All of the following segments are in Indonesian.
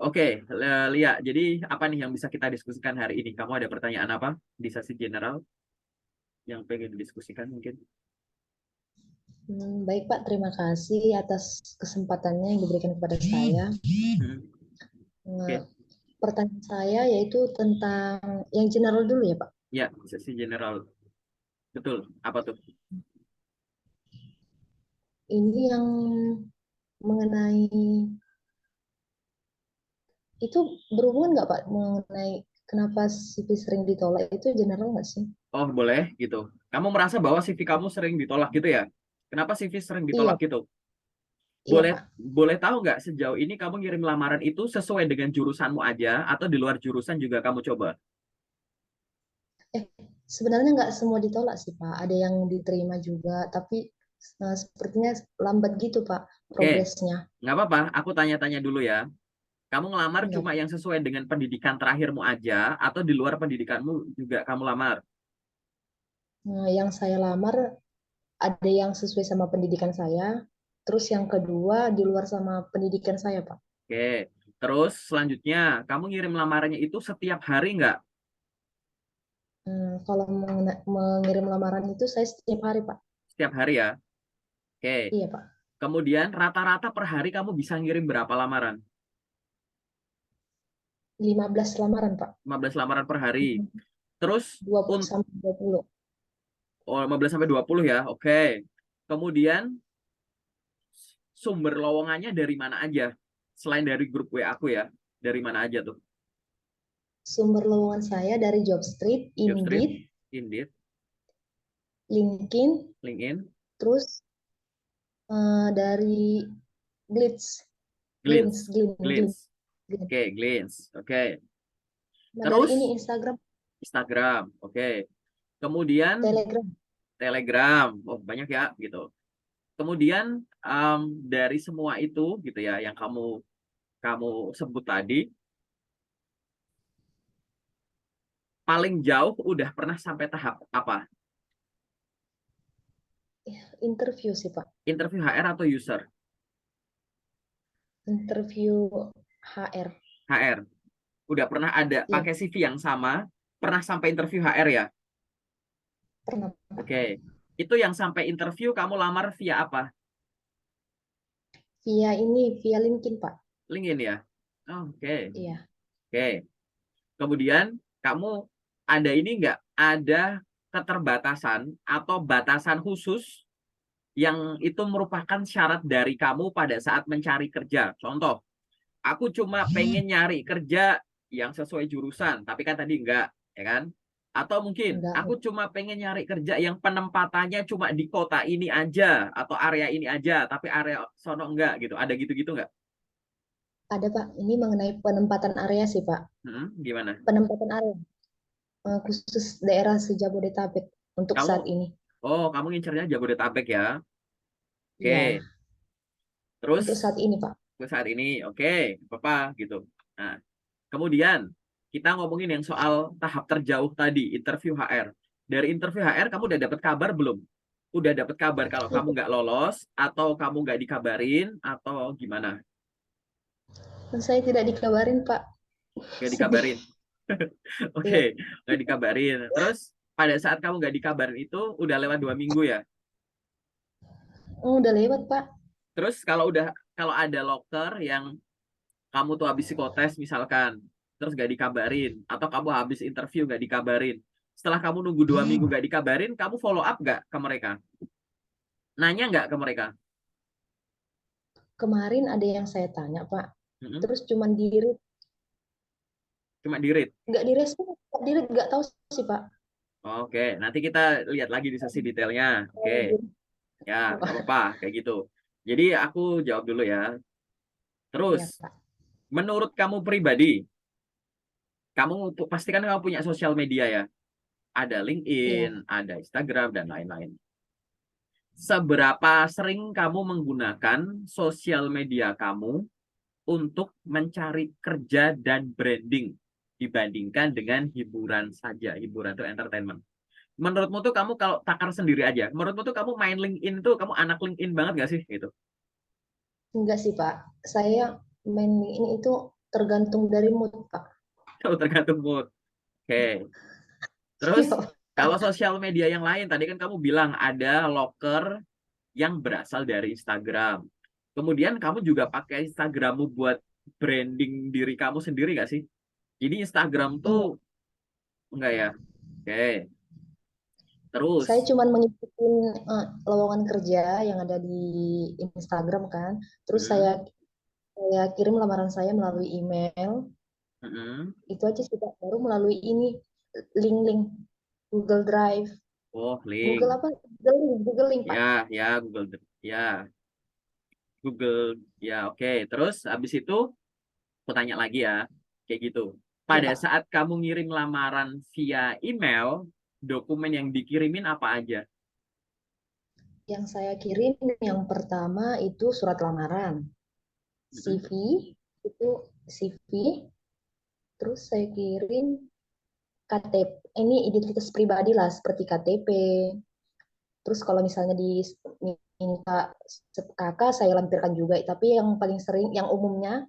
Oke, Lia. Jadi apa nih yang bisa kita diskusikan hari ini? Kamu ada pertanyaan apa di sesi general yang pengen didiskusikan mungkin? Baik Pak, terima kasih atas kesempatannya yang diberikan kepada saya. Hmm, Nah, Oke, pertanyaan saya yaitu tentang yang general dulu ya Pak. ya sesi general. Betul. Apa tuh? Ini yang mengenai itu berhubungan nggak Pak mengenai kenapa CV sering ditolak itu general nggak sih? Oh, boleh gitu. Kamu merasa bahwa CV kamu sering ditolak gitu ya? Kenapa CV sering ditolak Iya, gitu? iya Boleh Pak. boleh tahu nggak sejauh ini kamu ngirim lamaran itu sesuai dengan jurusanmu aja atau di luar jurusan juga kamu coba? Eh, sebenarnya nggak semua ditolak sih Pak. Ada yang diterima juga, tapi sepertinya lambat gitu Pak Oke, progresnya. nggak apa-apa. Aku tanya-tanya dulu ya. Kamu ngelamar Iya. cuma yang sesuai dengan pendidikan terakhirmu aja atau di luar pendidikanmu juga kamu lamar? Nah, yang saya lamar ada yang sesuai sama pendidikan saya, terus yang kedua di luar sama pendidikan saya, Pak. Oke. Terus selanjutnya, kamu ngirim lamarannya itu setiap hari nggak? Kalau mengirim lamaran itu saya setiap hari, Pak. Setiap hari ya? Oke. Iya, Pak. Kemudian rata-rata per hari kamu bisa ngirim berapa lamaran? 15 lamaran, Pak. 15 lamaran per hari. Terus 20 untuk sampai 20. 15 sampai 20 ya. Oke. Kemudian sumber lowongannya dari mana aja? Selain dari grup WA aku ya. Dari mana aja tuh? Sumber lowongan saya dari Jobstreet, Jobstreet, Indeed, Indeed, LinkedIn, LinkedIn, terus dari Glitz, Glints, Glint. Glints. Oke, Glints. Oke. Nah, dari ini Terus Instagram, Instagram. Oke. Kemudian Telegram. Telegram. Oh, banyak ya gitu. Kemudian dari semua itu gitu ya yang kamu kamu sebut tadi, paling jauh udah pernah sampai tahap apa? Interview sih, Pak. Interview HR atau user? Interview HR. HR. Udah pernah ada Iya, pakai CV yang sama, pernah sampai interview HR ya? pernah. Oke. Itu yang sampai interview kamu lamar via apa? Via LinkedIn, Pak. LinkedIn ya? Oh, oke. Iya. Oke. Kemudian kamu ada ini nggak? Ada keterbatasan atau batasan khusus yang itu merupakan syarat dari kamu pada saat mencari kerja. Contoh, aku cuma pengen nyari kerja yang sesuai jurusan, tapi kan tadi enggak, ya kan? Atau mungkin Enggak. aku cuma pengen nyari kerja yang penempatannya cuma di kota ini aja atau area ini aja, tapi area sono enggak gitu. Ada gitu-gitu enggak? Ada, Pak. Ini mengenai penempatan area sih, Pak. Gimana? Penempatan area. Khusus daerah sejabodetabek untuk Kamu, saat ini. oh kamu ngincernya Jabodetabek ya? Iya, Oke. Terus untuk saat ini, Pak. ke saat ini, oke, apa gitu. Nah, kemudian kita ngomongin yang soal tahap terjauh tadi, interview HR. Dari interview HR kamu udah dapat kabar belum? Udah dapat kabar kalau kamu nggak lolos atau kamu nggak dikabarin atau gimana? Saya tidak dikabarin, Pak. Nggak Sedih. dikabarin. Oke, Iya. nggak dikabarin. Terus pada saat kamu nggak dikabarin itu udah lewat 2 minggu ya. Oh, udah lewat, Pak. Terus kalau ada loker yang kamu tuh habis psikotes misalkan, terus gak dikabarin, atau kamu habis interview gak dikabarin. Setelah kamu nunggu 2 minggu gak dikabarin, kamu follow up gak ke mereka? Nanya nggak ke mereka? Kemarin ada yang saya tanya, Pak. Mm-mm. Terus cuman Cuma di read. nggak direspon, nggak nggak tahu sih, Pak. Oke, nanti kita lihat lagi di sesi detailnya. Oke, ya nggak apa-apa kayak gitu. Jadi aku jawab dulu ya. Terus, Iya, Pak. menurut kamu pribadi, kamu pasti kan kamu punya sosial media ya. Ada LinkedIn, Iya. ada Instagram dan lain-lain. Seberapa sering kamu menggunakan sosial media kamu untuk mencari kerja dan branding dibandingkan dengan hiburan saja, hiburan itu entertainment. Menurutmu tuh kamu kalau takar sendiri aja, menurutmu tuh kamu main LinkedIn tuh kamu anak LinkedIn banget gak sih gitu? Enggak sih, Pak. Saya main ini itu tergantung dari mood, Pak. Oh, tergantung mood. Oke. Iya, Terus kalau Pak. sosial media yang lain, tadi kan kamu bilang ada loker yang berasal dari Instagram. Kemudian kamu juga pakai Instagrammu buat branding diri kamu sendiri gak sih? Jadi Instagram Enggak. tuh enggak ya? Oke. Terus, Saya cuma mengikuti lowongan kerja yang ada di Instagram kan. Terus hmm, saya kirim lamaran saya melalui email. hmm. Itu aja sih, Pak. Baru melalui ini link-link Google Drive. Oh, Google link. apa? Google Link, Pak. Ya, ya ya Google. Ya, oke. Terus habis itu aku tanya lagi ya, kayak gitu. Ya, Pada Pak. saat kamu ngirim lamaran via email, dokumen yang dikirimin apa aja? Yang saya kirim yang pertama itu surat lamaran, Mm-mm. CV, itu CV, terus saya kirim KTP, ini identitas pribadi lah seperti KTP. Terus kalau misalnya diminta kakak saya lampirkan juga, tapi yang paling sering, yang umumnya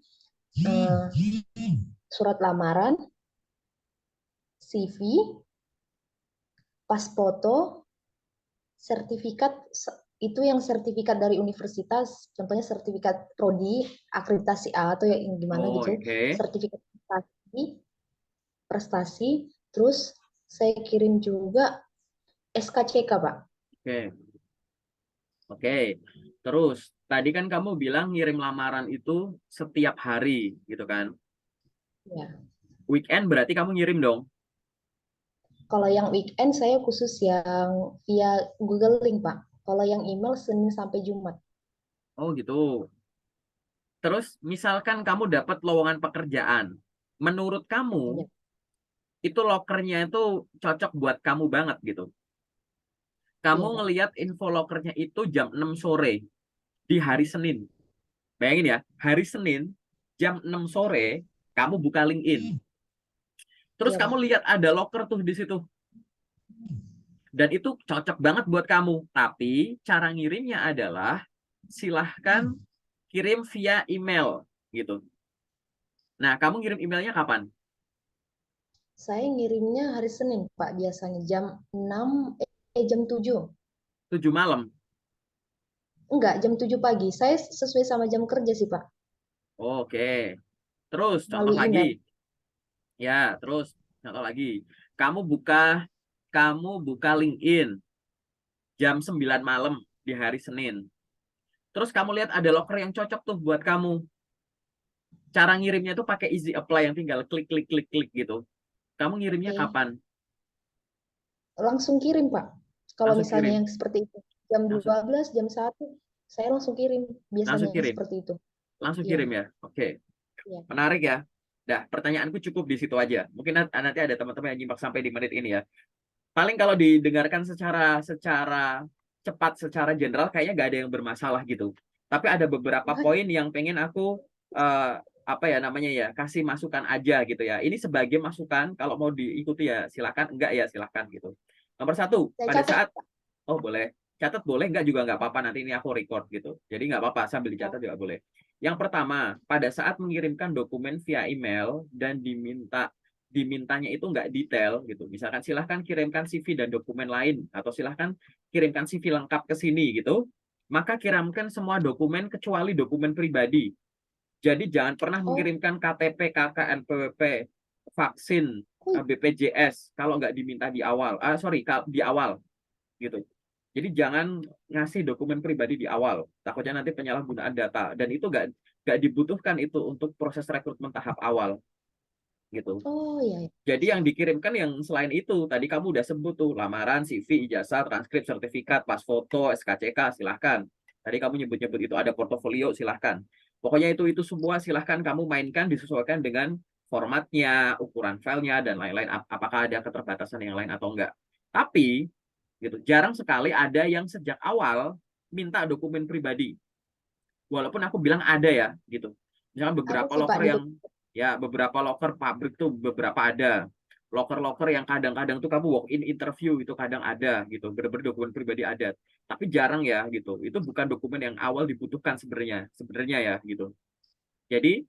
eh, surat lamaran, CV, pas foto, sertifikat itu yang sertifikat dari universitas, contohnya sertifikat prodi, akreditasi A atau yang gimana Oh, gitu, oke. sertifikat prestasi, prestasi, terus saya kirim juga SKCK, Pak. Oke. Oke. Terus, tadi kan kamu bilang ngirim lamaran itu setiap hari, gitu kan? Ya. Weekend berarti kamu ngirim dong? Kalau yang weekend saya khusus yang via Google Link, Pak. Kalau yang email Senin sampai Jumat. Oh, gitu. Terus, misalkan kamu dapat lowongan pekerjaan, menurut kamu Ya. itu lokernya itu cocok buat kamu banget gitu. Kamu Iya, Pak. ngelihat info lokernya itu jam 6 sore di hari Senin. Bayangin ya, hari Senin jam 6 sore kamu buka LinkedIn. Terus Iya, kamu Pak. lihat ada loker tuh di situ. Dan itu cocok banget buat kamu. Tapi cara ngirimnya adalah silahkan kirim via email gitu. Nah, kamu ngirim emailnya kapan? Saya ngirimnya hari Senin, Pak, biasanya jam 6, jam 7. 7 malam. Enggak, jam 7 pagi. Saya sesuai sama jam kerja sih, Pak. Oke. Terus contoh Melalui lagi. email. Ya, terus contoh lagi. Kamu buka kamu buka LinkedIn jam 9 malam di hari Senin. Terus kamu lihat ada loker yang cocok tuh buat kamu. Cara ngirimnya tuh pakai easy apply yang tinggal klik klik klik klik gitu. Kamu ngirimnya Oke. kapan? Langsung kirim, Pak. Kalau Langsung misalnya kirim. yang seperti itu. Jam Langsung 12, jam 1, saya langsung kirim. langsung Biasanya kirim. seperti itu. Langsung Iya, kirim ya. Oke. iya. Menarik ya. Dah, pertanyaanku cukup di situ aja. Mungkin nanti ada teman-teman yang nyimak sampai di menit ini ya. Paling kalau didengarkan secara secara cepat, secara general, kayaknya nggak ada yang bermasalah gitu. Tapi ada beberapa Nah, poin yang pengen aku apa ya namanya ya, kasih masukan aja gitu ya. Ini sebagai masukan, kalau mau diikuti ya silakan, enggak ya silakan gitu. Nomor satu, saya pada catat. saat oh boleh catat boleh, enggak juga enggak apa-apa, nanti ini aku record gitu. Jadi enggak apa-apa sambil dicatat juga boleh. Yang pertama, pada saat mengirimkan dokumen via email dan dimintanya itu nggak detail gitu. Misalkan silahkan kirimkan CV dan dokumen lain atau silahkan kirimkan CV lengkap ke sini gitu. Maka kirimkan semua dokumen kecuali dokumen pribadi. Jadi jangan pernah Oh, mengirimkan KTP, KK, NPWP, vaksin, oh, BPJS kalau nggak diminta di awal. Sorry, di awal gitu. Jadi jangan ngasih dokumen pribadi di awal. Takutnya nanti penyalahgunaan data. Dan itu nggak dibutuhkan itu untuk proses rekrutmen tahap awal gitu. oh ya, ya. Jadi yang dikirimkan yang selain itu, tadi kamu udah sebut tuh, lamaran, CV, ijazah, transkrip, sertifikat, pas foto, SKCK, silahkan. Tadi kamu nyebut-nyebut itu ada portofolio, silahkan. Pokoknya itu semua silahkan kamu mainkan, disesuaikan dengan formatnya, ukuran filenya, dan lain-lain. Apakah ada keterbatasan yang lain atau enggak. Tapi, gitu, jarang sekali ada yang sejak awal minta dokumen pribadi. Walaupun aku bilang ada ya, gitu. Misalkan Ada beberapa sih, Pak, loker di yang ya beberapa loker pabrik tuh beberapa ada. Loker-loker yang kadang-kadang tuh kamu walk in interview itu kadang ada gitu. Bener-bener dokumen pribadi ada. Tapi jarang ya gitu. Itu bukan dokumen yang awal dibutuhkan sebenarnya ya gitu. Jadi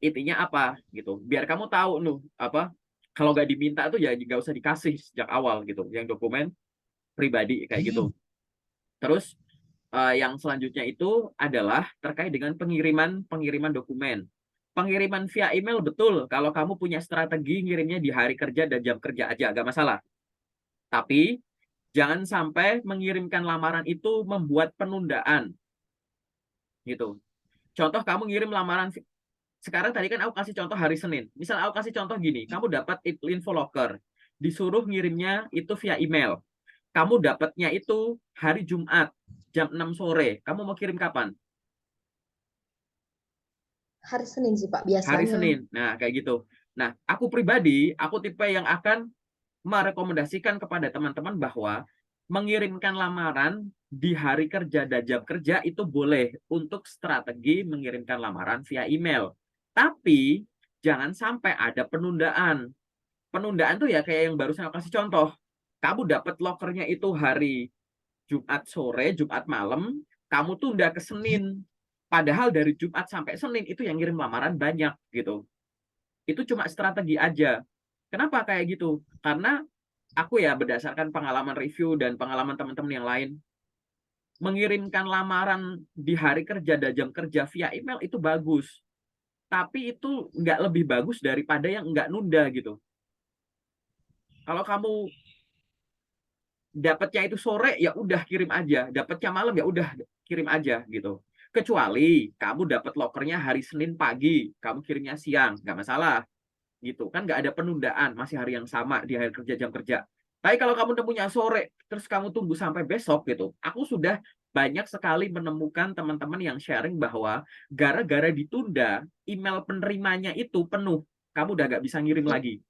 intinya apa gitu. Biar kamu tahu loh apa kalau nggak diminta tuh ya nggak usah dikasih sejak awal gitu. Yang dokumen pribadi kayak gitu. Terus yang selanjutnya itu adalah terkait dengan pengiriman pengiriman dokumen. Pengiriman via email betul kalau kamu punya strategi ngirimnya di hari kerja dan jam kerja aja agak masalah. Tapi jangan sampai mengirimkan lamaran itu membuat penundaan gitu. Contoh kamu ngirim lamaran sekarang tadi kan aku kasih contoh hari Senin. Misal aku kasih contoh gini, kamu dapat info locker, disuruh ngirimnya itu via email. Kamu dapatnya itu hari Jumat jam 6 sore. Kamu mau kirim kapan? Hari Senin sih Pak Hari biasanya. Senin. Nah, kayak gitu. Nah, aku pribadi, aku tipe yang akan merekomendasikan kepada teman-teman bahwa mengirimkan lamaran di hari kerja dan jam kerja itu boleh untuk strategi mengirimkan lamaran via email. Tapi jangan sampai ada penundaan. Penundaan tuh ya kayak yang barusan aku kasih contoh. Kamu dapat lokernya itu hari Jumat sore, Jumat malam, kamu tuh udah ke Senin. Padahal dari Jumat sampai Senin itu yang ngirim lamaran banyak gitu. Itu cuma strategi aja. Kenapa kayak gitu? Karena aku ya berdasarkan pengalaman review dan pengalaman teman-teman yang lain, mengirimkan lamaran di hari kerja dan jam kerja via email itu bagus. Tapi itu nggak lebih bagus daripada yang nggak nunda gitu. Kalau kamu dapatnya itu sore ya udah kirim aja, dapatnya malam ya udah kirim aja gitu. Kecuali kamu dapat lokernya hari Senin pagi, kamu kirimnya siang, nggak masalah gitu kan, nggak ada penundaan, masih hari yang sama di hari kerja jam kerja. Tapi kalau kamu nemunya sore terus kamu tunggu sampai besok gitu, aku sudah banyak sekali menemukan teman-teman yang sharing bahwa gara-gara ditunda email penerimanya itu penuh, kamu udah nggak bisa ngirim lagi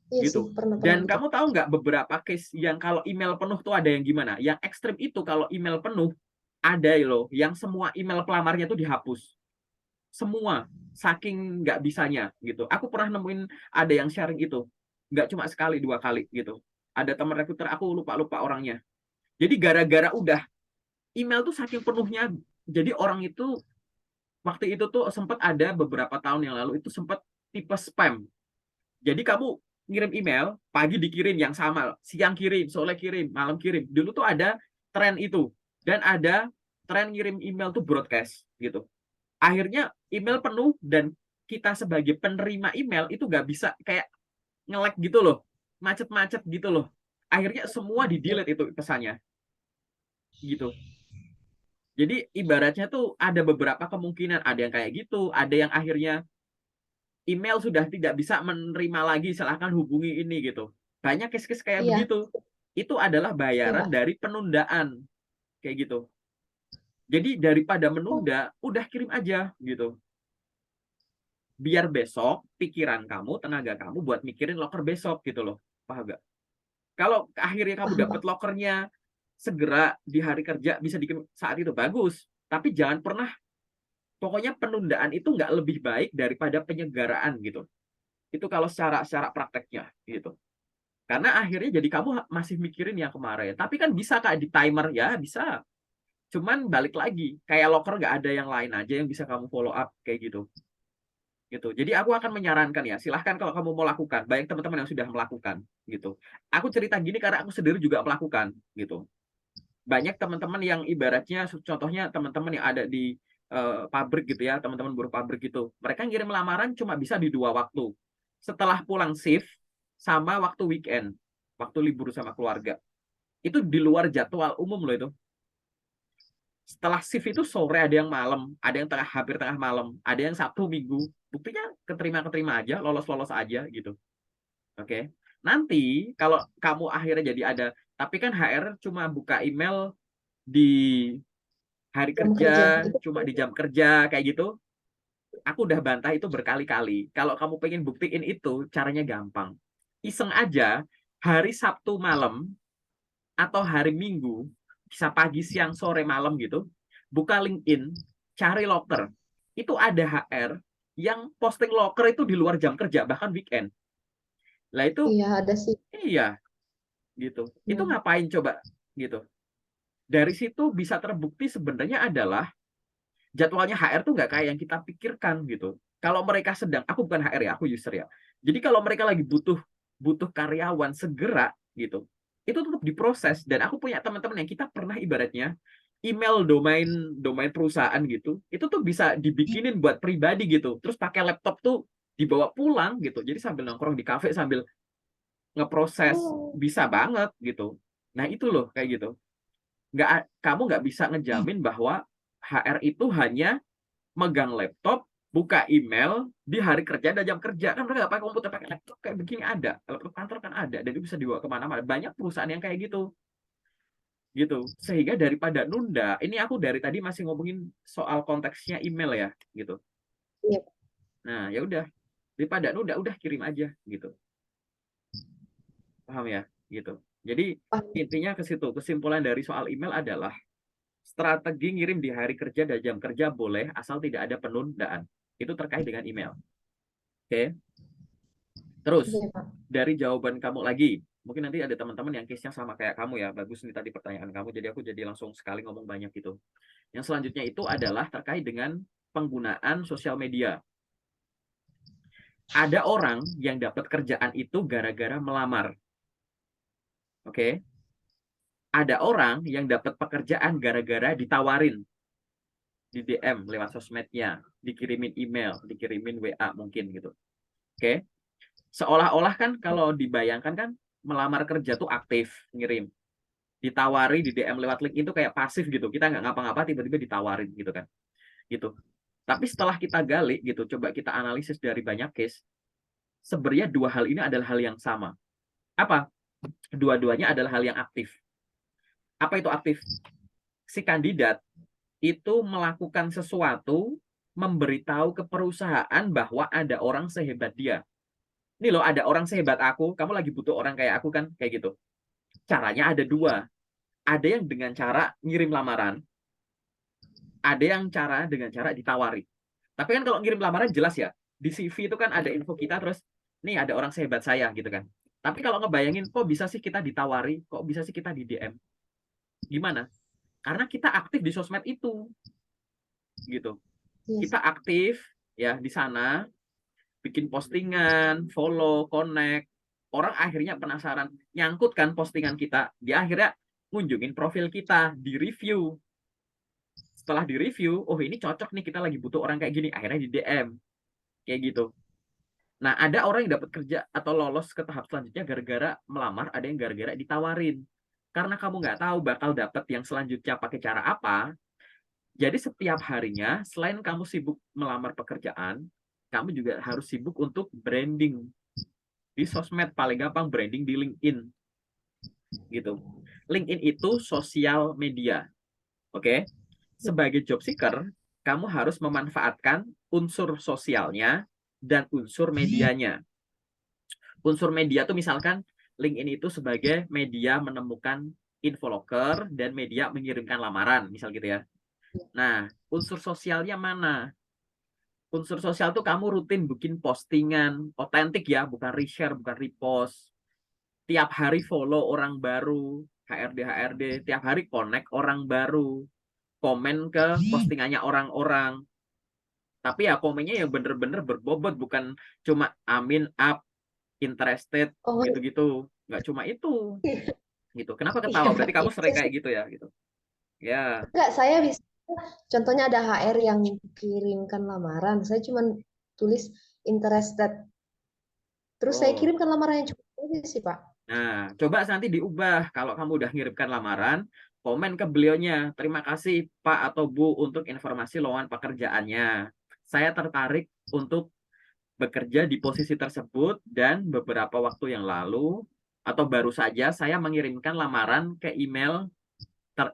Iya sih, gitu. pernah-pernah Dan gitu. kamu tahu nggak beberapa case yang kalau email penuh tuh ada yang gimana? Yang ekstrim itu kalau email penuh ada loh yang semua email pelamarnya tuh dihapus semua, saking nggak bisanya gitu. Aku pernah nemuin ada yang sharing itu, nggak cuma sekali dua kali gitu. Ada teman rekruter aku lupa orangnya. Jadi gara-gara udah email tuh saking penuhnya, jadi orang itu waktu itu tuh sempat ada beberapa tahun yang lalu itu sempat tipe spam. Jadi kamu ngirim email, pagi dikirim yang sama, siang kirim, sore kirim, malam kirim. Dulu tuh ada tren itu. Dan ada tren ngirim email tuh broadcast gitu. Akhirnya email penuh dan kita sebagai penerima email itu nggak bisa kayak nge-lag gitu loh. Macet-macet gitu loh. Akhirnya semua di-delete itu pesannya gitu. Jadi ibaratnya tuh ada beberapa kemungkinan, ada yang kayak gitu, ada yang akhirnya email sudah tidak bisa menerima lagi, silahkan hubungi ini gitu. Banyak case-case kayak Iya, begitu. Itu adalah iya bayaran Pak. dari penundaan kayak gitu. Jadi daripada Oh, menunda, udah kirim aja gitu. Biar besok pikiran kamu, tenaga kamu buat mikirin loker besok gitu loh. Paham gak? Kalau akhirnya kamu paham dapat Pak. lokernya segera di hari kerja bisa dikirim saat itu bagus. Tapi jangan pernah, pokoknya penundaan itu nggak lebih baik daripada penyegaraan gitu. Itu kalau secara secara prakteknya gitu. Karena akhirnya jadi kamu masih mikirin yang kemarin. Tapi kan bisa Kak di timer ya, bisa. Cuman balik lagi, kayak locker nggak ada yang lain aja yang bisa kamu follow up kayak gitu. Gitu. Jadi aku akan menyarankan ya, silahkan kalau kamu mau lakukan, banyak teman-teman yang sudah melakukan gitu. Aku cerita gini karena aku sendiri juga melakukan gitu. Banyak teman-teman yang ibaratnya contohnya teman-teman yang ada di pabrik gitu ya, teman-teman buruh pabrik gitu. Mereka ngirim lamaran cuma bisa di dua waktu. Setelah pulang shift sama waktu weekend, waktu libur sama keluarga. Itu di luar jadwal umum loh itu. Setelah shift itu sore ada yang malam, ada yang tengah hampir tengah malam, ada yang Sabtu Minggu. Buktinya keterima-keterima aja, lolos-lolos aja gitu. Oke. Nanti kalau kamu akhirnya jadi ada, tapi kan HR cuma buka email di hari Jam kerja, kerja. Itu cuma di jam kerja kayak gitu. Aku udah bantah itu berkali-kali. Kalau kamu pengen buktiin itu, caranya gampang. Iseng aja, hari Sabtu malam atau hari Minggu, bisa pagi, siang, sore, malam gitu, buka LinkedIn, cari loker. Itu ada HR yang posting loker itu di luar jam kerja, bahkan weekend. Lah itu, iya ada sih. iya, gitu. Itu Hmm. ngapain coba, gitu. Dari situ bisa terbukti sebenarnya adalah jadwalnya HR tuh nggak kayak yang kita pikirkan, gitu. Kalau mereka sedang, aku bukan HR ya, aku user ya. Jadi kalau mereka lagi butuh karyawan segera gitu, itu tetap diproses. Dan aku punya teman-teman yang kita pernah ibaratnya email domain perusahaan gitu, itu tuh bisa dibikinin buat pribadi gitu. Terus pakai laptop tuh dibawa pulang gitu. Jadi sambil nongkrong di kafe sambil ngeproses Oh, bisa banget gitu. Nah itu loh kayak gitu. Kamu nggak bisa ngejamin bahwa HR itu hanya megang laptop, buka email di hari kerja dan jam kerja. Kan mereka nggak pakai komputer, pakai laptop kayak begini ada. Laptop kantor kan ada dan itu bisa dibawa kemana-mana. Banyak perusahaan yang kayak gitu. Gitu. Sehingga daripada nunda, ini aku dari tadi masih ngomongin soal konteksnya email ya, gitu. iya, Nah, ya udah, daripada nunda, udah kirim aja gitu. Paham ya? Gitu. Jadi paham. intinya ke situ. Kesimpulan dari soal email adalah strategi ngirim di hari kerja dan jam kerja boleh asal tidak ada penundaan. Itu terkait dengan email. Oke. Terus Iya, Pak. dari jawaban kamu lagi, mungkin nanti ada teman-teman yang case-nya sama kayak kamu ya. Bagus nih tadi pertanyaan kamu. Jadi aku jadi langsung sekali ngomong banyak gitu. Yang selanjutnya itu adalah terkait dengan penggunaan sosial media. Ada orang yang dapat kerjaan itu gara-gara melamar. Oke. Ada orang yang dapat pekerjaan gara-gara ditawarin di DM lewat sosmednya, dikirimin email, dikirimin WA mungkin gitu. Oke. Seolah-olah kan kalau dibayangkan kan melamar kerja tuh aktif, ngirim. Ditawari di DM lewat link itu kayak pasif gitu. Kita nggak ngapa-ngapa tiba-tiba ditawarin gitu kan. Gitu. Tapi setelah kita gali gitu, coba kita analisis dari banyak case, sebenarnya dua hal ini adalah hal yang sama. Apa? Dua-duanya adalah hal yang aktif. Apa itu aktif? Si kandidat itu melakukan sesuatu, memberitahu ke perusahaan bahwa ada orang sehebat dia. Ini loh, ada orang sehebat aku, kamu lagi butuh orang kayak aku kan, kayak gitu. Caranya ada dua. Ada yang dengan cara ngirim lamaran, ada yang dengan cara ditawari. Tapi kan kalau ngirim lamaran jelas ya, di CV itu kan ada info kita terus, nih ada orang sehebat saya gitu kan. Tapi kalau ngebayangin, kok bisa sih kita ditawari, kok bisa sih kita di DM? Gimana? Karena kita aktif di sosmed itu, gitu. Yes. Kita aktif ya di sana, bikin postingan, follow, connect. Orang akhirnya penasaran, nyangkut kan postingan kita. Dia akhirnya ngunjungin profil kita, di review. Setelah di review, oh ini cocok nih, kita lagi butuh orang kayak gini. Akhirnya di DM, kayak gitu. Nah, ada orang yang dapat kerja atau lolos ke tahap selanjutnya gara-gara melamar, ada yang gara-gara ditawarin. Karena kamu nggak tahu bakal dapat yang selanjutnya pakai cara apa, jadi setiap harinya, selain kamu sibuk melamar pekerjaan, kamu juga harus sibuk untuk branding di sosmed. Paling gampang branding di LinkedIn, gitu. LinkedIn itu sosial media, oke? Sebagai job seeker, kamu harus memanfaatkan unsur sosialnya dan unsur medianya. Unsur media tuh misalkan LinkedIn itu sebagai media menemukan info loker dan media mengirimkan lamaran, misal gitu ya. Nah, unsur sosialnya mana? Unsur sosial tuh kamu rutin bikin postingan otentik ya, bukan reshare, bukan repost. Tiap hari follow orang baru, HRD, tiap hari connect orang baru, komen ke postingannya orang-orang. Tapi ya komennya yang bener-bener berbobot, bukan cuma amin up, interested, Oh, gitu-gitu. Nggak cuma itu, gitu. Kenapa iya, ketawa? Pak. Berarti kamu Saya sering kayak gitu ya, gitu. Ya, enggak, saya bisa. Contohnya ada HR yang kirimkan lamaran. Saya cuma tulis interested. Terus saya oh. kirimkan lamaran yang cukup aja sih, Pak. Nah, coba nanti diubah. Kalau kamu udah ngirimkan lamaran, komen ke beliaunya. Terima kasih Pak atau Bu untuk informasi lowongan pekerjaannya. Saya tertarik untuk bekerja di posisi tersebut dan beberapa waktu yang lalu atau baru saja saya mengirimkan lamaran ke email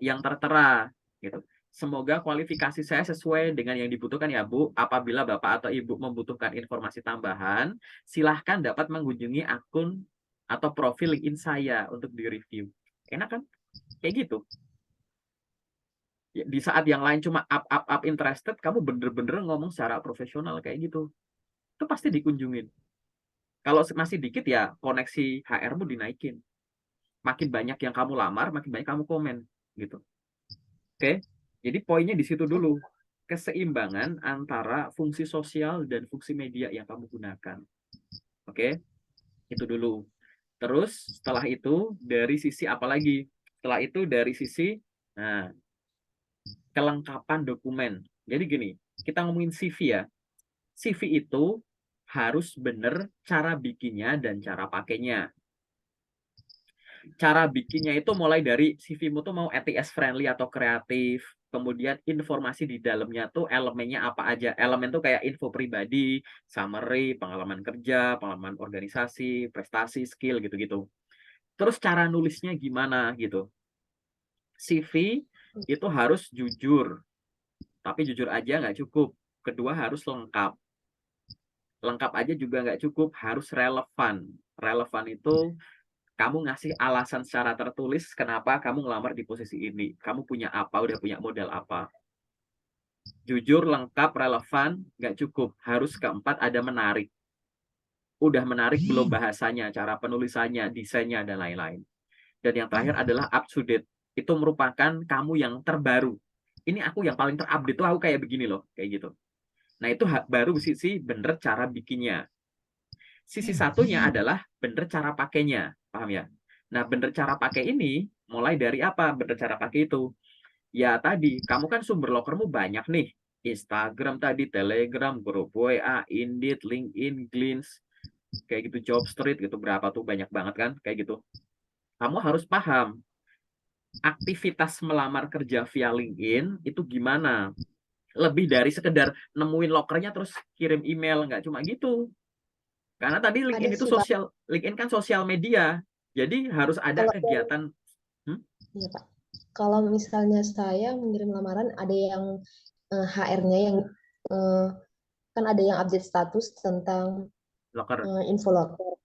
yang tertera gitu. Semoga kualifikasi saya sesuai dengan yang dibutuhkan ya Bu. Apabila Bapak atau Ibu membutuhkan informasi tambahan, silahkan dapat mengunjungi akun atau profil LinkedIn saya untuk di-review. Enak kan? Kayak gitu. Ya, di saat yang lain cuma up interested, kamu bener-bener ngomong secara profesional kayak gitu. Itu pasti dikunjungin. Kalau masih dikit ya koneksi HR-mu dinaikin. Makin banyak yang kamu lamar, makin banyak kamu komen gitu. Oke? Jadi poinnya di situ dulu. keseimbangan antara fungsi sosial dan fungsi media yang kamu gunakan. Oke, itu dulu. Terus setelah itu dari sisi apa lagi? Setelah itu dari sisi nah, kelengkapan dokumen. Jadi gini, kita ngomongin CV ya. CV itu harus benar cara bikinnya dan cara pakainya. Cara bikinnya itu mulai dari CV-mu tuh mau ATS friendly atau kreatif. Kemudian informasi di dalamnya tuh elemennya apa aja. Elemen tuh kayak info pribadi, summary, pengalaman kerja, pengalaman organisasi, prestasi, skill gitu-gitu. Terus cara nulisnya gimana gitu. CV itu harus jujur, tapi jujur aja nggak cukup. Kedua harus lengkap. Lengkap aja juga nggak cukup, harus relevan. Relevan itu kamu ngasih alasan secara tertulis kenapa kamu ngelamar di posisi ini. Kamu punya apa, udah punya modal apa. Jujur, lengkap, relevan, nggak cukup. Harus keempat ada menarik. Udah menarik belum bahasanya, cara penulisannya, desainnya, dan lain-lain. Dan yang terakhir adalah up to date. Itu merupakan kamu yang terbaru. Ini aku yang paling terupdate tuh aku kayak begini loh, kayak gitu. Nah itu baru sisi bener cara bikinnya. Sisi satunya adalah bener cara pakainya, paham ya? Nah bener cara pakai ini mulai dari apa? Bener cara pakai itu. Ya tadi, kamu kan sumber lokermu banyak nih. Instagram tadi, Telegram, grup WA, Indeed, LinkedIn, Glints, kayak gitu, Jobstreet gitu, berapa tuh banyak banget kan, kayak gitu. Kamu harus paham aktivitas melamar kerja via LinkedIn itu gimana. Lebih dari sekedar nemuin lokernya terus kirim email, nggak cuma gitu. Karena tadi Ada LinkedIn itu sih Pak. LinkedIn kan sosial media. Jadi harus ada Kalau yang kegiatan. Hmm? Iya Pak. Kalau misalnya saya mengirim lamaran, ada yang HR-nya yang eh, kan ada yang update status tentang Loker, info loker.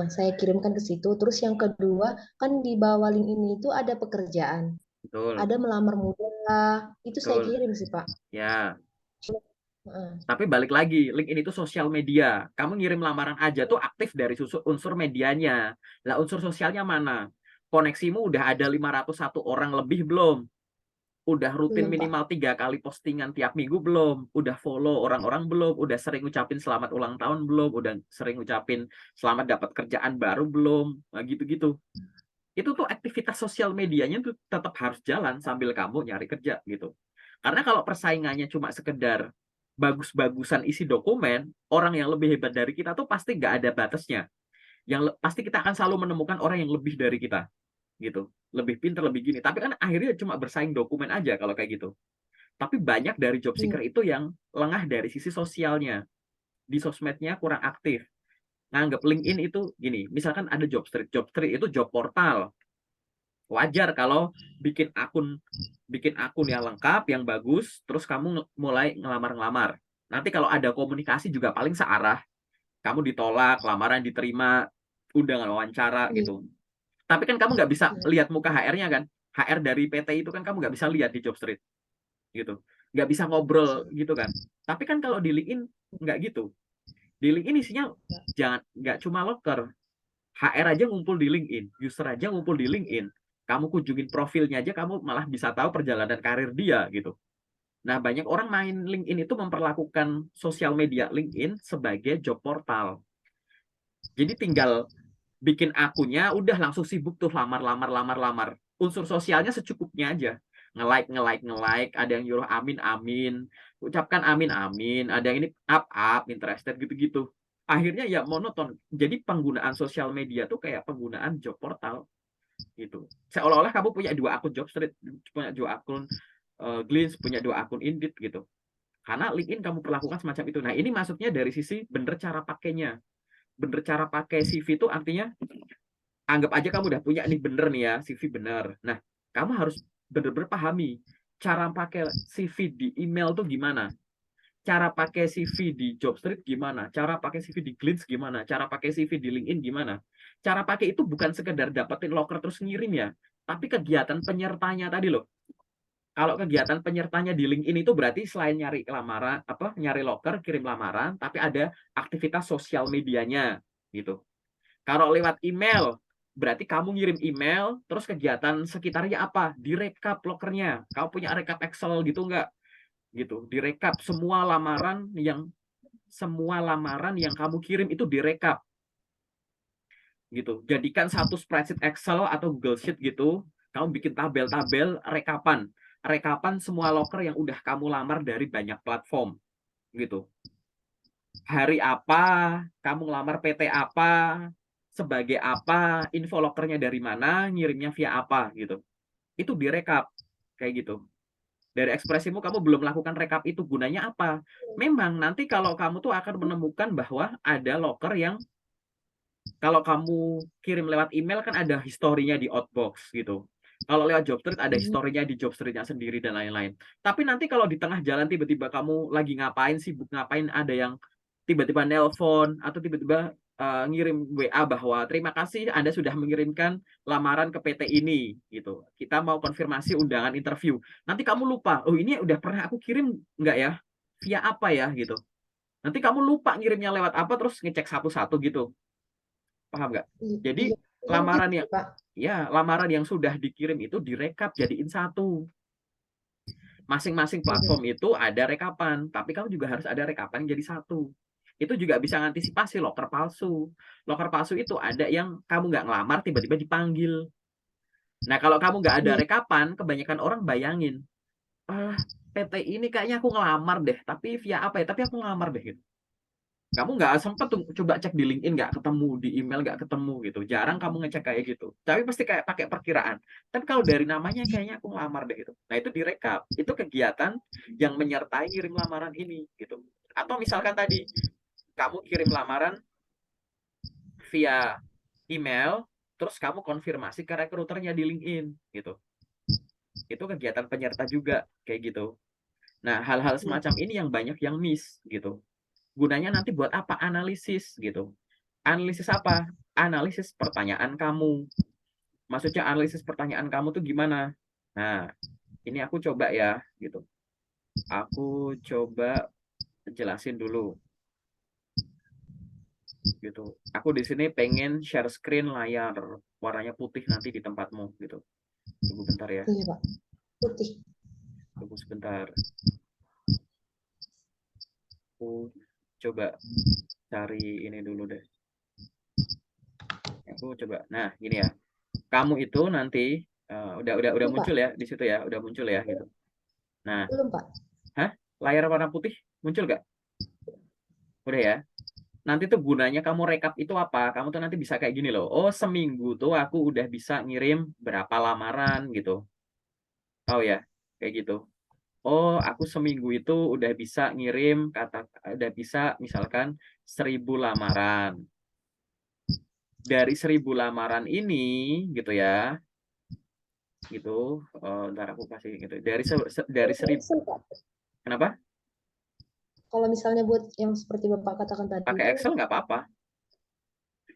Saya kirimkan ke situ. Terus yang kedua, kan di bawah link ini itu ada pekerjaan. betul, Ada melamar muda. Itu saya betul. kirim sih, Pak. Ya, Heeh. tapi balik lagi, LinkedIn itu sosial media. Kamu ngirim lamaran aja tuh aktif dari unsur medianya. Lah unsur sosialnya mana? Koneksimu udah ada 501 orang lebih belum? Udah rutin Belum, Pak. minimal 3 kali postingan tiap minggu belum? Udah follow orang-orang belum? Udah sering ucapin selamat ulang tahun belum? Udah sering ucapin selamat dapat kerjaan baru belum? Nah, gitu-gitu. Itu tuh aktivitas sosial medianya tuh tetap harus jalan sambil kamu nyari kerja gitu. Karena kalau persaingannya cuma sekedar bagus-bagusan isi dokumen, orang yang lebih hebat dari kita tuh pasti nggak ada batasnya. Pasti kita akan selalu menemukan orang yang lebih dari kita gitu, lebih pintar, lebih gini. Tapi kan akhirnya cuma bersaing dokumen aja kalau kayak gitu. Tapi banyak dari job Iya. seeker itu yang lengah dari sisi sosialnya, di sosmednya kurang aktif. Nganggap LinkedIn itu gini, misalkan ada job street itu job portal. Wajar kalau bikin akun yang lengkap, yang bagus, terus kamu mulai ngelamar-ngelamar. Nanti kalau ada komunikasi juga paling searah. Kamu ditolak, lamaran diterima, undangan wawancara Iya. gitu. Tapi kan kamu nggak bisa Iya. lihat muka HR-nya kan. HR dari PT itu kan kamu nggak bisa lihat di Jobstreet gitu. Nggak bisa ngobrol gitu kan. Tapi kan kalau di LinkedIn nggak gitu. Di LinkedIn isinya jangan nggak cuma loker. HR aja ngumpul di LinkedIn, user aja ngumpul di LinkedIn. Kamu kunjungin profilnya aja, kamu malah bisa tahu perjalanan karir dia gitu. Nah, banyak orang main LinkedIn itu memperlakukan sosial media LinkedIn sebagai job portal. Jadi tinggal bikin akunnya, udah langsung sibuk tuh lamar. Unsur sosialnya secukupnya aja. Nge-like, ada yang nyuruh amin, amin. Ucapkan amin, amin. Ada yang ini up, interested gitu-gitu. Akhirnya ya monoton. Jadi penggunaan sosial media tuh kayak penggunaan job portal gitu. Seolah-olah kamu punya 2 akun Jobstreet, punya 2 akun Glints, punya 2 akun Indeed gitu. Karena LinkedIn kamu perlakukan semacam itu. Nah, ini masuknya dari sisi bener cara pakainya. Bener cara pakai CV itu artinya anggap aja kamu udah punya nih bener nih ya, CV bener. Nah, kamu harus bener-bener pahami cara pakai CV di email tuh gimana. Cara pakai CV di Jobstreet gimana. Cara pakai CV di Glints gimana. Cara pakai CV di LinkedIn gimana. Cara pakai itu bukan sekedar dapetin loker terus ngirim ya. Tapi kegiatan penyertanya tadi loh. Kalau kegiatan penyertanya di LinkedIn itu berarti selain nyari lamaran, nyari loker, kirim lamaran, tapi ada aktivitas sosial medianya gitu. Kalau lewat email, berarti kamu ngirim email, terus kegiatan sekitarnya apa? Direkap lokernya. Kamu punya rekap Excel gitu nggak? gitu. Direkap semua lamaran yang kamu kirim itu direkap gitu. Jadikan satu spreadsheet Excel atau Google Sheet gitu. Kamu bikin tabel-tabel rekapan semua loker yang udah kamu lamar dari banyak platform gitu. Hari apa, kamu ngelamar PT apa, sebagai apa, info lokernya dari mana, ngirimnya via apa gitu. Itu direkap kayak gitu. Dari ekspresimu kamu belum melakukan rekap itu, gunanya apa? Memang nanti kalau kamu tuh akan menemukan bahwa ada loker yang kalau kamu kirim lewat email kan ada historinya di outbox gitu. Kalau lewat job street ada historinya di job streetnya sendiri dan lain-lain. Tapi nanti kalau di tengah jalan tiba-tiba kamu lagi ngapain, sibuk ngapain, ada yang tiba-tiba nelpon atau tiba-tiba ngirim WA bahwa terima kasih Anda sudah mengirimkan lamaran ke PT ini gitu. Kita mau konfirmasi undangan interview. Nanti kamu lupa, oh ini udah pernah aku kirim nggak ya? Via apa ya gitu. Nanti kamu lupa ngirimnya lewat apa terus ngecek satu-satu gitu. Paham nggak? Jadi Iya, kan lamaran gitu yang Pak. lamaran yang sudah dikirim itu direkap jadiin satu. Masing-masing platform itu ada rekapan, tapi kamu juga harus ada rekapan jadi satu. Itu juga bisa mengantisipasi loker palsu. Loker palsu itu ada yang kamu nggak ngelamar tiba-tiba dipanggil. Nah kalau kamu nggak ada Iya, rekapan, kebanyakan orang bayangin, ah PT ini kayaknya aku ngelamar deh, tapi via apa ya? Tapi aku ngelamar deh gitu. Kamu nggak sempet tuh coba cek di LinkedIn, nggak ketemu, di email nggak ketemu gitu. Jarang kamu ngecek kayak gitu. Tapi pasti kayak pakai perkiraan. Tapi kalau dari namanya kayaknya aku ngelamar deh gitu. Nah itu direkap. Itu kegiatan yang menyertai kirim lamaran ini gitu. Atau misalkan tadi kamu kirim lamaran via email, terus kamu konfirmasi ke rekruternya di LinkedIn gitu. Itu kegiatan penyerta juga kayak gitu. Nah hal-hal iya. semacam ini yang banyak yang miss gitu. Gunanya nanti buat apa? Analisis gitu. Analisis apa? Analisis pertanyaan kamu. Maksudnya analisis pertanyaan kamu tuh gimana? Nah, ini aku coba ya, gitu. Aku coba jelasin dulu, gitu. Aku di sini pengen share screen layar warnanya putih nanti di tempatmu, gitu. Tunggu bentar ya. Iya Pak. Putih. Tunggu sebentar. Aku coba cari ini dulu deh. Aku coba. Nah, gini ya. Kamu itu nanti udah Belum Pak. muncul ya di situ ya, udah muncul ya, gitu. Nah, Belum Pak. hah? Layar warna putih muncul gak? Udah ya. Nanti tuh gunanya kamu rekap itu apa? Kamu tuh nanti bisa kayak gini loh. Oh, seminggu tuh aku udah bisa ngirim berapa lamaran gitu. Tahu ya? Kayak gitu. Oh, aku seminggu itu udah bisa ngirim udah bisa misalkan 1.000 lamaran. Dari 1.000 lamaran ini gitu ya. Gitu. Ntar aku kasih gitu. Dari Pakai 1.000. Excel Pak. Kenapa? Kalau misalnya buat yang seperti Bapak katakan tadi Pakai itu Excel nggak apa-apa.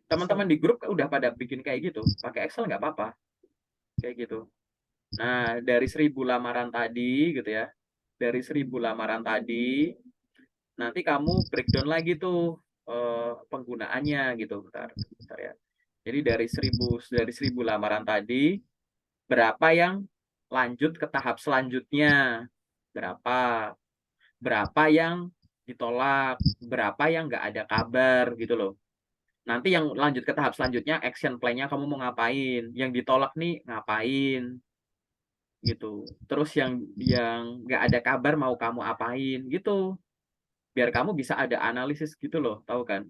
Teman-teman Excel. di grup udah pada bikin kayak gitu. Pakai Excel nggak apa-apa. Kayak gitu. Nah, dari 1.000 lamaran tadi gitu ya, dari 1.000 lamaran tadi, nanti kamu breakdown lagi tuh penggunaannya gitu. Bentar ya. Jadi dari seribu lamaran tadi, berapa yang lanjut ke tahap selanjutnya? Berapa? Berapa yang ditolak? Berapa yang nggak ada kabar gitu loh. Nanti yang lanjut ke tahap selanjutnya, action plan-nya kamu mau ngapain? Yang ditolak nih ngapain? Gitu. Terus yang nggak ada kabar mau kamu apain gitu. Biar kamu bisa ada analisis gitu loh, tahu kan?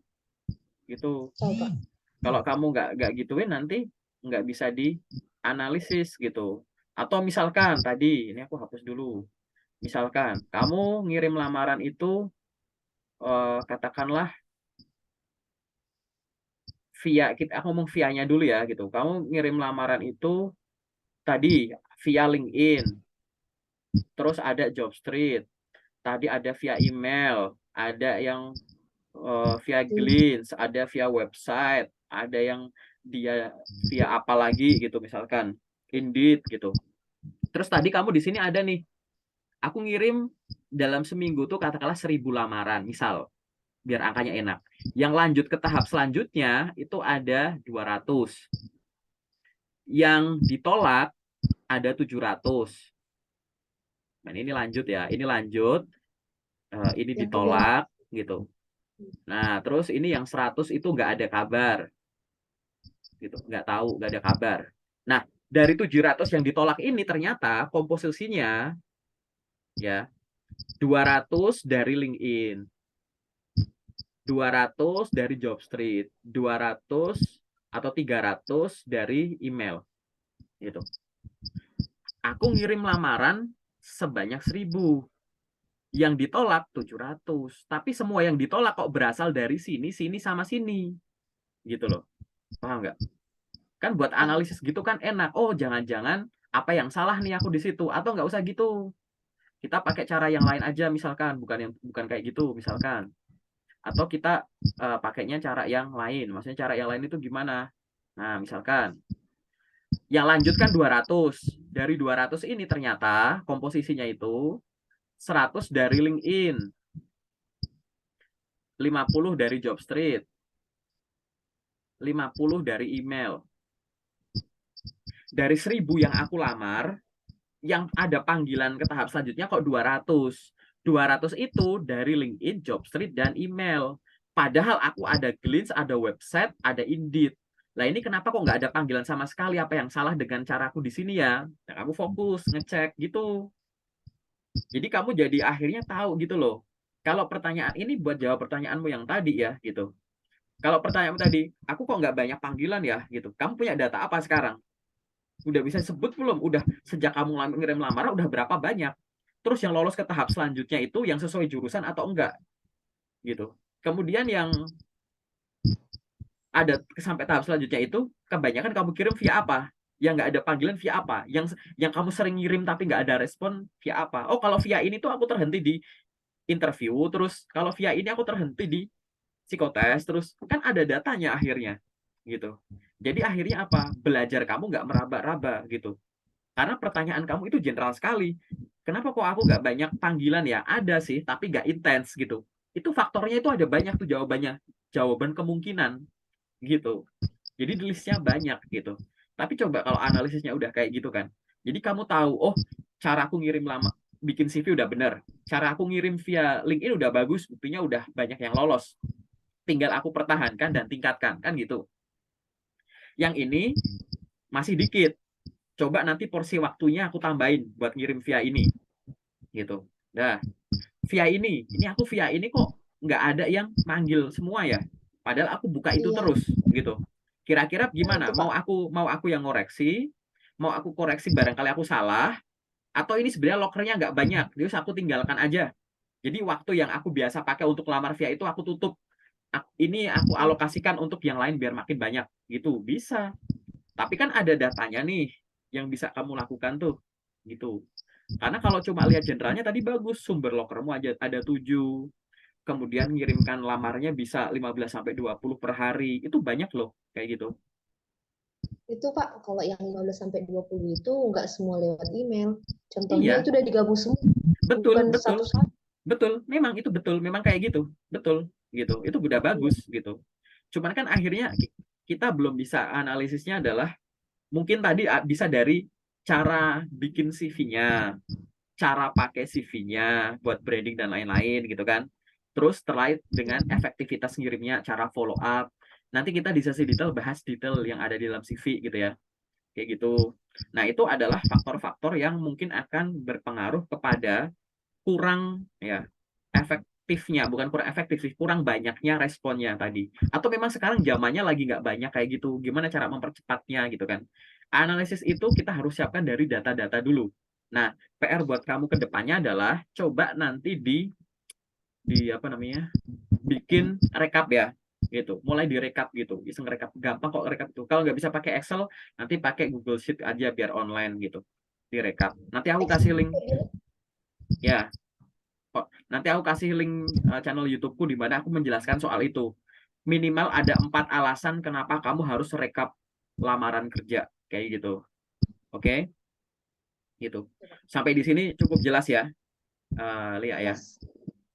Gitu. Tahu Pak. Kalau kamu nggak gituin nanti nggak bisa dianalisis gitu. Atau misalkan tadi, ini aku hapus dulu. Misalkan kamu ngirim lamaran itu katakanlah via aku ngomong via-nya dulu ya gitu. Kamu ngirim lamaran itu tadi via LinkedIn, terus ada Jobstreet, tadi ada via email, ada yang via Glints, ada via website, ada yang dia via apa lagi gitu misalkan Indeed gitu. Terus tadi kamu di sini ada nih, aku ngirim dalam seminggu tuh katakanlah 1.000 lamaran misal, biar angkanya enak. Yang lanjut ke tahap selanjutnya itu ada 200. Yang ditolak ada 700. Nah, ini lanjut ya. Ini lanjut, ini Yang kedua, ditolak gitu. Nah, terus ini yang 100 itu nggak ada kabar gitu. Nggak tahu, nggak ada kabar. Nah, dari 700 yang ditolak ini ternyata komposisinya ya 200 dari LinkedIn, 200 dari Jobstreet, 200 atau 300 dari email gitu. Aku ngirim lamaran sebanyak 1.000, yang ditolak 700. Tapi semua yang ditolak kok berasal dari sini, sini sama sini. Gitu loh. Paham nggak? Kan buat paham. analisis gitu kan enak. Oh, jangan-jangan apa yang salah nih aku di situ, atau nggak usah gitu. Kita pakai cara yang lain aja misalkan, bukan kayak gitu misalkan. Atau kita pakainya cara yang lain. Maksudnya cara yang lain itu gimana? Nah, misalkan yang lanjut kan 200. Dari 200 ini ternyata komposisinya itu 100 dari LinkedIn, 50 dari Jobstreet, 50 dari email. Dari 1.000 yang aku lamar, yang ada panggilan ke tahap selanjutnya kok 200. 200 itu dari LinkedIn, Jobstreet, dan email. Padahal aku ada Glints, ada website, ada Indeed. Lah ini kenapa kok nggak ada panggilan sama sekali? Apa yang salah dengan caraku di sini ya? Nah, aku fokus ngecek gitu. Jadi kamu jadi akhirnya tahu gitu loh. Kalau pertanyaan ini buat jawab pertanyaanmu yang tadi ya gitu. Kalau pertanyaanmu tadi, aku kok nggak banyak panggilan ya gitu. Kamu punya data apa sekarang? Udah bisa sebut belum? Udah sejak kamu ngirim lamaran udah berapa banyak? Terus yang lolos ke tahap selanjutnya itu yang sesuai jurusan atau enggak gitu. Kemudian yang ada sampai tahap selanjutnya itu kebanyakan kamu kirim via apa? Yang nggak ada panggilan via apa? Yang kamu sering ngirim tapi nggak ada respon via apa? Oh, kalau via ini tuh aku terhenti di interview, terus kalau via ini aku terhenti di psikotes, terus kan ada datanya akhirnya gitu. Jadi akhirnya apa? Belajar kamu nggak meraba-raba gitu. Karena pertanyaan kamu itu general sekali. Kenapa kok aku nggak banyak panggilan ya? Ada sih, tapi nggak intens gitu. Itu faktornya itu ada banyak tuh jawabannya. Jawaban kemungkinan gitu. Jadi di listnya banyak gitu. Tapi coba kalau analisisnya udah kayak gitu kan. Jadi kamu tahu, oh cara aku ngirim lama, bikin CV udah bener. Cara aku ngirim via LinkedIn udah bagus, buktinya udah banyak yang lolos. Tinggal aku pertahankan dan tingkatkan, kan gitu. Yang ini masih dikit. Coba nanti porsi waktunya aku tambahin buat ngirim via ini gitu. Nah, via ini aku via ini kok nggak ada yang manggil semua ya. Padahal aku buka itu Iya, terus gitu. Kira-kira nah itu gimana? Kak. Mau aku yang ngoreksi, mau aku koreksi barangkali aku salah, atau ini sebenarnya lokernya nggak banyak, terus aku tinggalkan aja. Jadi waktu yang aku biasa pakai untuk lamar via itu aku tutup. Ini aku alokasikan untuk yang lain biar makin banyak gitu. Bisa. Tapi kan ada datanya nih yang bisa kamu lakukan tuh gitu. Karena kalau cuma lihat generalnya tadi bagus, sumber lokermu aja ada 7, kemudian ngirimkan lamarnya bisa 15 sampai 20 per hari. Itu banyak loh kayak gitu. Itu Kak, kalau yang 15 sampai 20 itu nggak semua lewat email. Contohnya Iya, itu udah digabung semua, betul, bukan betul. satu-satu. Betul, memang itu betul, memang kayak gitu. Betul gitu. Itu udah bagus gitu. Cuman kan akhirnya kita belum bisa analisisnya adalah mungkin tadi bisa dari cara bikin CV-nya, cara pakai CV-nya buat branding dan lain-lain gitu kan. Terus terkait dengan efektivitas ngirimnya, cara follow up. Nanti kita di sesi detail bahas detail yang ada di dalam CV gitu ya. Kayak gitu. Nah, itu adalah faktor-faktor yang mungkin akan berpengaruh kepada kurang ya efektifnya, bukan kurang efektif sih, kurang banyaknya responnya tadi. Atau memang sekarang zamannya lagi nggak banyak kayak gitu. Gimana cara mempercepatnya gitu kan. Analisis itu kita harus siapkan dari data-data dulu. Nah, PR buat kamu ke depannya adalah coba nanti di apa namanya? Bikin rekap ya gitu. Mulai direkap gitu. Iseng rekap, gampang kok rekap itu. Kalau nggak bisa pakai Excel, nanti pakai Google Sheet aja biar online gitu. Direkap. Nanti aku kasih link ya. Kok nanti aku kasih link channel YouTubeku di mana aku menjelaskan soal itu. Minimal ada 4 alasan kenapa kamu harus rekap lamaran kerja kayak gitu. Oke, gitu. Sampai di sini cukup jelas ya, Lia ya. Jelas.